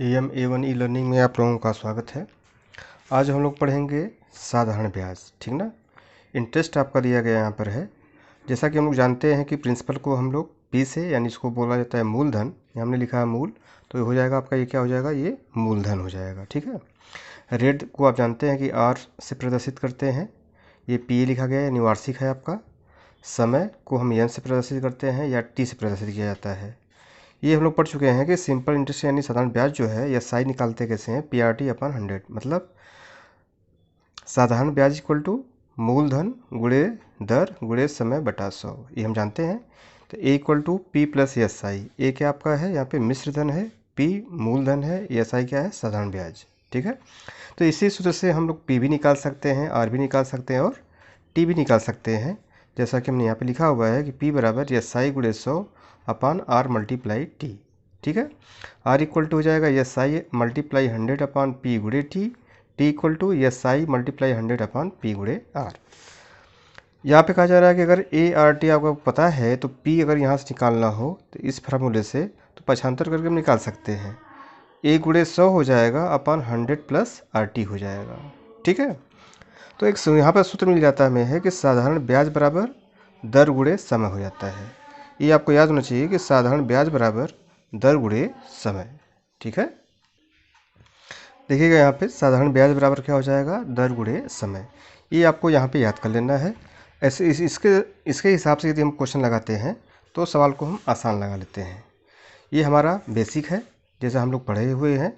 AM A1 e learning में आप लोगों का स्वागत है। आज हम लोग पढ़ेंगे साधारण ब्याज, ठीक ना। इंटरेस्ट आपका दिया गया यहाँ पर है। जैसा कि हम लोग जानते हैं कि प्रिंसिपल को हम लोग P से, यानी इसको बोला जाता है मूलधन, ये हमने लिखा है मूल, तो ये हो जाएगा आपका, ये क्या हो जाएगा, ये मूलधन हो जाएगा, ठीक है। रेट को आप जानते हैं कि R से प्रदर्शित करते हैं, ये P लिखा गया है, यानी वार्षिक है आपका। समय को हम N से प्रदर्शित करते हैं या T से प्रदर्शित किया जाता है। ये हम लोग पढ़ चुके हैं कि सिंपल इंटरेस्ट यानी साधारण ब्याज जो है, या साई निकालते कैसे हैं, PRT/100, मतलब साधारण ब्याज इक्वल टू मूलधन गुणे दर गुणे समय बटा 100, ये हम जानते हैं। तो A equal to P plus SI, A क्या आपका है यहाँ पे मिश्र धन है, P मूलधन है, SI क्या है साधारण ब्याज, ठीक है। तो इसी सूत्र से हम लोग P भी निकाल सकते हैं, R भी निकाल सकते हैं और T भी निकाल सकते हैं। जैसा कि हमने यहाँ पे लिखा हुआ है कि P बराबर SI गुणे 100 अपान R मल्टीप्लाई T, ठीक है। R इक्वल टू हो जाएगा SI मल्टीप्लाई 100 अपान P गुणे T, T equal to SI multiply 100 upon P गुणे R। यहाँ पे कहा जा रहा है कि अगर ART आपको पता है तो P अगर यहाँ से निकालना हो तो इस फार्मूले से तो पक्षांतर करके हम निकाल सकते हैं। A गुणे 100 हो जाएगा अपान 100 प्लस RT हो जाएगा, ठीक है। तो एक यहाँ पर सूत्र मिल जाता है हमें है कि साधारण ब्याज बराबर दर गुणे समय हो जाता है। ये आपको याद होना चाहिए कि साधारण ब्याज बराबर दर गुणे समय, ठीक है। देखिएगा यहाँ पे साधारण ब्याज बराबर क्या हो जाएगा, दर गुणे समय। ये आपको यहाँ पे याद कर लेना है। ऐसे इसके हिसाब से यदि हम क्वेश्चन लगाते हैं तो सवाल को हम आसान लगा लेते हैं। ये हमारा बेसिक है, जैसे हम लोग पढ़े हुए हैं,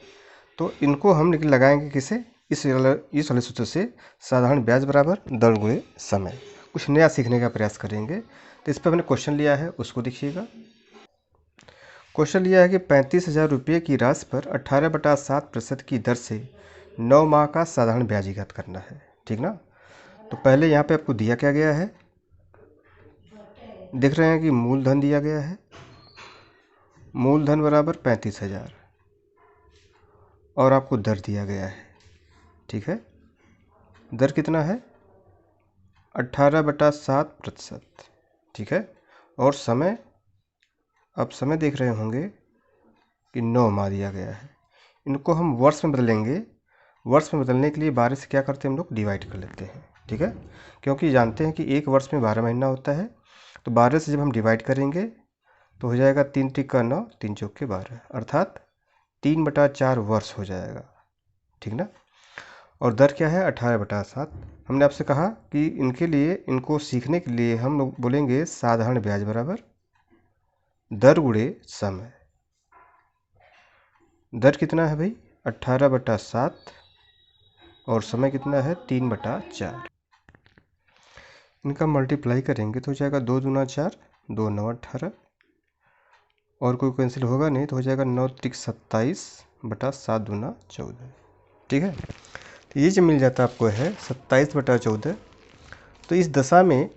तो इनको हम लगाएंगे किसे, इस वाले सूत्र से, साधारण ब्याज बराबर दर गुणे समय। कुछ नया सीखने का प्रयास करेंगे। तो इस पर मैंने क्वेश्चन लिया है, उसको देखिएगा। क्वेश्चन लिया है कि 35,000 रुपये की राशि पर 18/7% की दर से 9 माह का साधारण ब्याज ज्ञात करना है, ठीक ना। तो पहले यहाँ पे आपको दिया क्या गया है, देख रहे हैं कि मूलधन दिया गया है, मूलधन बराबर 35,000 और आपको दर दिया गया है, ठीक है। दर कितना है, 18/7%, ठीक है। और समय, अब समय देख रहे होंगे कि 9 माह दिया गया है। इनको हम वर्ष में बदलेंगे। वर्ष में बदलने के लिए 12 से क्या करते हैं हम लोग, डिवाइड कर लेते हैं, ठीक है। क्योंकि जानते हैं कि एक वर्ष में 12 महीना होता है, तो 12 से जब हम डिवाइड करेंगे तो हो जाएगा 3 × 9 3 × 12, अर्थात 3/4 वर्ष हो जाएगा, ठीक ना। और दर क्या है, 18/7। हमने आपसे कहा कि इनके लिए, इनको सीखने के लिए हम लोग बोलेंगे साधारण ब्याज बराबर दर गुणे समय। दर कितना है भाई, 18/7 और समय कितना है, 3/4। इनका मल्टीप्लाई करेंगे तो हो जाएगा 2 दूना 4, 2 9 18, और कोई कैंसिल होगा नहीं तो हो जाएगा 9 त्रिक 27 बटा 7 दूना 14, ठीक है। तो ये जो मिल जाता आपको है 27/14। तो इस दशा में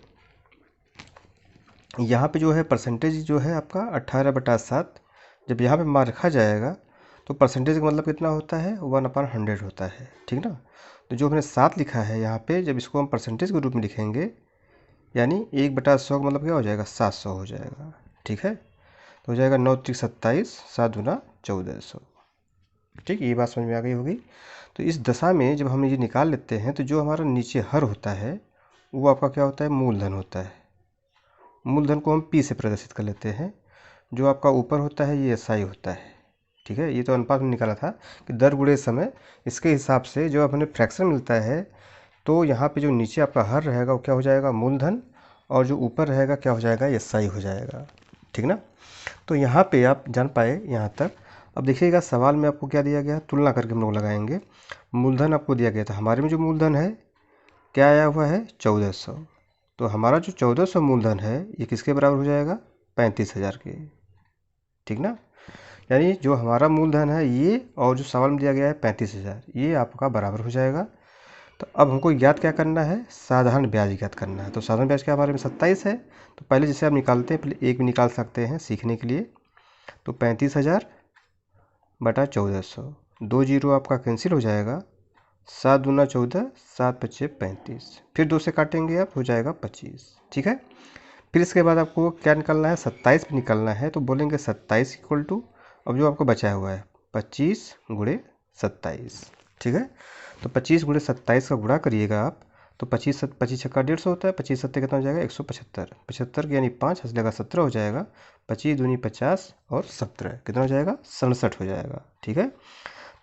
यहाँ पे जो है परसेंटेज जो है आपका 18/7, जब यहाँ पे मान रखा जाएगा तो परसेंटेज का मतलब कितना होता है, 1/100 होता है, ठीक ना। तो जो हमने 7 लिखा है यहाँ पे, जब इसको हम परसेंटेज के रूप में लिखेंगे, यानी 1/100 का मतलब क्या हो जाएगा, 700 हो जाएगा, ठीक है। तो हो जाएगा 9 त्रिक 27, 7 दूना 1400, ठीक, ये बात समझ में आ गई होगी। तो इस दशा में जब हम ये निकाल लेते हैं तो जो हमारा नीचे हर होता है वो आपका क्या होता है, मूलधन होता है। मूलधन को हम P से प्रदर्शित कर लेते हैं। जो आपका ऊपर होता है ये SI होता है, ठीक है। ये तो अनुपात में निकाला था कि दर गुणे समय, इसके हिसाब से जो हमें फ्रैक्शन मिलता है, तो यहाँ पे जो नीचे आपका हर रहेगा वो क्या हो जाएगा, मूलधन, और जो ऊपर रहेगा क्या हो जाएगा, SI हो जाएगा, ठीक ना। तो यहाँ पे आप जान पाए यहाँ तक। अब देखिएगा सवाल में आपको क्या दिया गया, तुलना करके हम लोग लगाएंगे। मूलधन आपको दिया गया था, हमारे में जो मूलधन है क्या आया हुआ है, 1400। तो हमारा जो 1400 मूलधन है ये किसके बराबर हो जाएगा, 35,000 के, ठीक ना। यानी जो हमारा मूलधन है ये, और जो सवाल में दिया गया है 35,000, ये आपका बराबर हो जाएगा। तो अब हमको ज्ञात क्या करना है, साधारण ब्याज ज्ञात करना है। तो साधारण ब्याज क्या हमारे में 27 है, तो पहले जैसे आप निकालते हैं, पहले एक भी निकाल सकते हैं सीखने के लिए। तो 35,000 बटा 1400, 2 जीरो आपका कैंसिल हो जाएगा, 7 दूना 14, 7 पच्चे 35, फिर 2 से काटेंगे आप, हो जाएगा 25, ठीक है। फिर इसके बाद आपको क्या निकालना है, 27 भी निकालना है। तो बोलेंगे 27 इक्वल टू, अब जो आपको बचा हुआ है 25 गुणे 27, ठीक है। तो 25 गुणे 27 का गुणा करिएगा आप, तो 25 छक्का 150 होता है, 25 सत्ते कितना हो जाएगा 175, 75 यानी 5 हंस लगा 17 हो जाएगा, 25 दूनी 50 और 17 कितना हो जाएगा 67 हो जाएगा, ठीक है।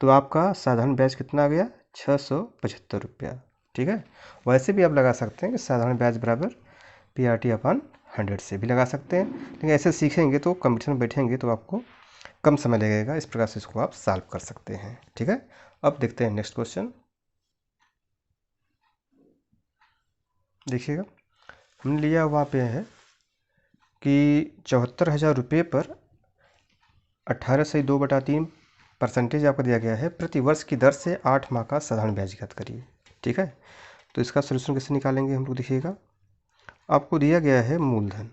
तो आपका साधारण ब्याज कितना आ गया 675 रुपया, ठीक है। वैसे भी आप लगा सकते हैं कि साधारण ब्याज बराबर PRT/100 से भी लगा सकते हैं, लेकिन ऐसे सीखेंगे तो कंपटीशन में बैठेंगे तो आपको कम समय लगेगा, इस प्रकार से इसको आप सॉल्व कर सकते हैं, ठीक है। अब देखते हैं नेक्स्ट क्वेश्चन। देखिएगा हमने लिया वहाँ पे है कि 74,000 रुपये पर 18/2/3% आपको दिया गया है, प्रति वर्ष की दर से 8 माह का साधारण ब्याज ज्ञात करिए, ठीक है। तो इसका सोल्यूशन कैसे निकालेंगे हम लोग, देखिएगा आपको दिया गया है मूलधन,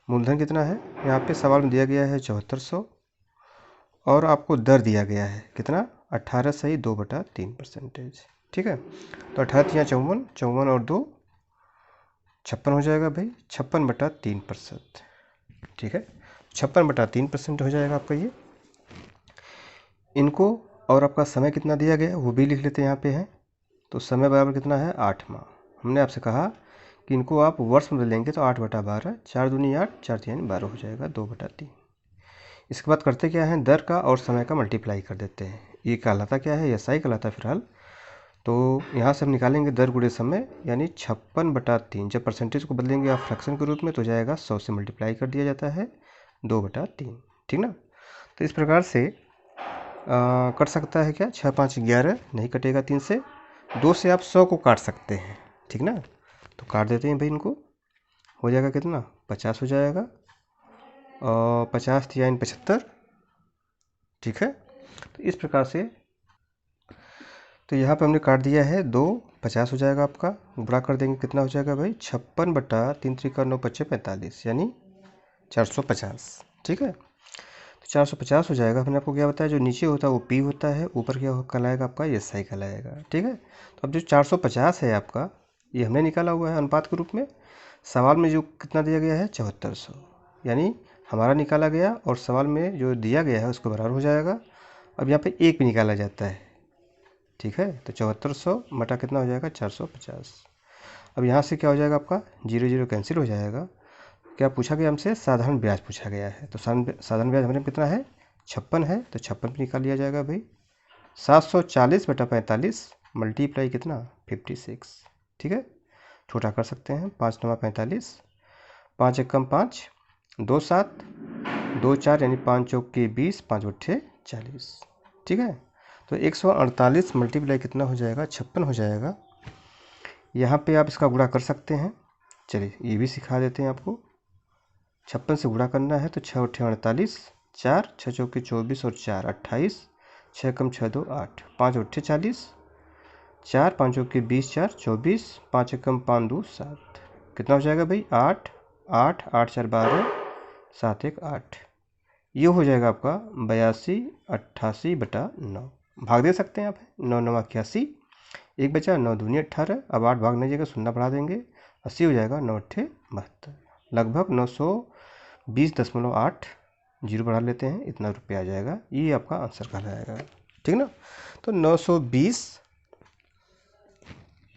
मूलधन कितना है यहाँ पे सवाल में दिया गया है 7400, और आपको दर दिया गया है कितना 18/2/3%, ठीक है। तो 18 या 54, 54 और 2 56 हो जाएगा भाई, 56/3%, ठीक है। 56/3% हो जाएगा आपका ये, इनको और आपका समय कितना दिया गया है वो भी लिख लेते हैं यहाँ पे है। तो समय बराबर कितना है 8 माह। हमने आपसे कहा कि इनको आप वर्ष में बदलेंगे तो 8/12, 4 दूनी 8, 4 तीन 12 हो जाएगा 2/3। इसके बाद करते क्या है दर का और समय का मल्टीप्लाई कर देते हैं, ये कहलाता क्या है SI कहलाता है फिलहाल। तो यहाँ से हम निकालेंगे दर गुणे समय, यानी 56/3, जब परसेंटेज को बदलेंगे आप फ्रैक्शन के रूप में तो जाएगा 100 से मल्टीप्लाई कर दिया जाता है 2/3, ठीक ना। तो इस प्रकार से कट सकता है क्या 6 5 11 नहीं कटेगा 3 से, 2 से आप 100 को काट सकते हैं, ठीक ना। तो काट देते हैं भाई इनको, हो जाएगा कितना 50 हो जाएगा, और 50 या 75, ठीक है। तो इस प्रकार से तो यहाँ पे हमने काट दिया है 2, 50 हो जाएगा आपका, गुणा कर देंगे कितना हो जाएगा भाई 56/3 3 9 5 45 यानी 450, ठीक है। तो 450 हो जाएगा। मैंने आपको क्या बताया जो नीचे होता है वो P होता है, ऊपर क्या कहलाएगा आपका SI कहलाएगा, ठीक है। तो अब जो 450 है आपका ये हमने निकाला हुआ है अनुपात के रूप में, सवाल में जो कितना दिया गया है 7400, यानी हमारा निकाला गया और सवाल में जो दिया गया है उसको बराबर हो जाएगा। अब यहाँ पे एक भी निकाला जाता है, ठीक है। तो 7400 बटा कितना हो जाएगा 450। अब यहाँ से क्या हो जाएगा आपका 0 0 कैंसिल हो जाएगा। क्या पूछा गया हमसे साधारण ब्याज पूछा गया है, तो साधारण ब्याज हमारे कितना है 56 है, तो 56 निकाल लिया जाएगा भाई। 740/45 मल्टीप्लाई कितना 56, ठीक है। छोटा कर सकते हैं 5 9 45, 5 1 5, 2 7, 2 4 यानी 5 चौक के 20, 5 8 40, ठीक है। तो 148 मल्टीप्लाई कितना हो जाएगा 56 हो जाएगा। यहाँ पे आप इसका गुणा कर सकते हैं, चलिए ये भी सिखा देते हैं आपको। 56 से गुणा करना है तो 6 8 48, 4 6 चौके 24 और 4 28, 6 कम 6 2 8, 5 8 40, 4 5 चौके 20 4 24, 5 कम 5 2 7, कितना हो जाएगा भाई 8 8 8 4 12, 7 1 8, ये हो जाएगा आपका 82 88/9। भाग दे सकते हैं आप, 9 9 81, एक बचा 9 दूनी 18, अब 8 भाग नहीं जाएगा शून्य बढ़ा देंगे 80 हो जाएगा 9 8 72, लगभग 920.8, जीरो बढ़ा लेते हैं इतना रुपया आ जाएगा, ये आपका आंसर कहलाएगा, ठीक ना। तो 920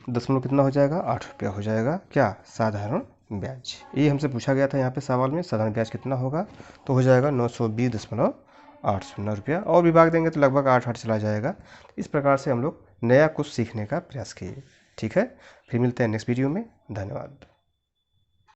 दशमलव कितना हो जाएगा 8 रुपया हो जाएगा क्या साधारण ब्याज। ये हमसे पूछा गया था यहाँ पे सवाल में साधारण ब्याज कितना होगा, तो हो जाएगा 920.80 रुपया, और भी भाग देंगे तो लगभग 8 8 चला जाएगा। इस प्रकार से हम लोग नया कुछ सीखने का प्रयास किए, ठीक है। फिर मिलते हैं नेक्स्ट वीडियो में, धन्यवाद।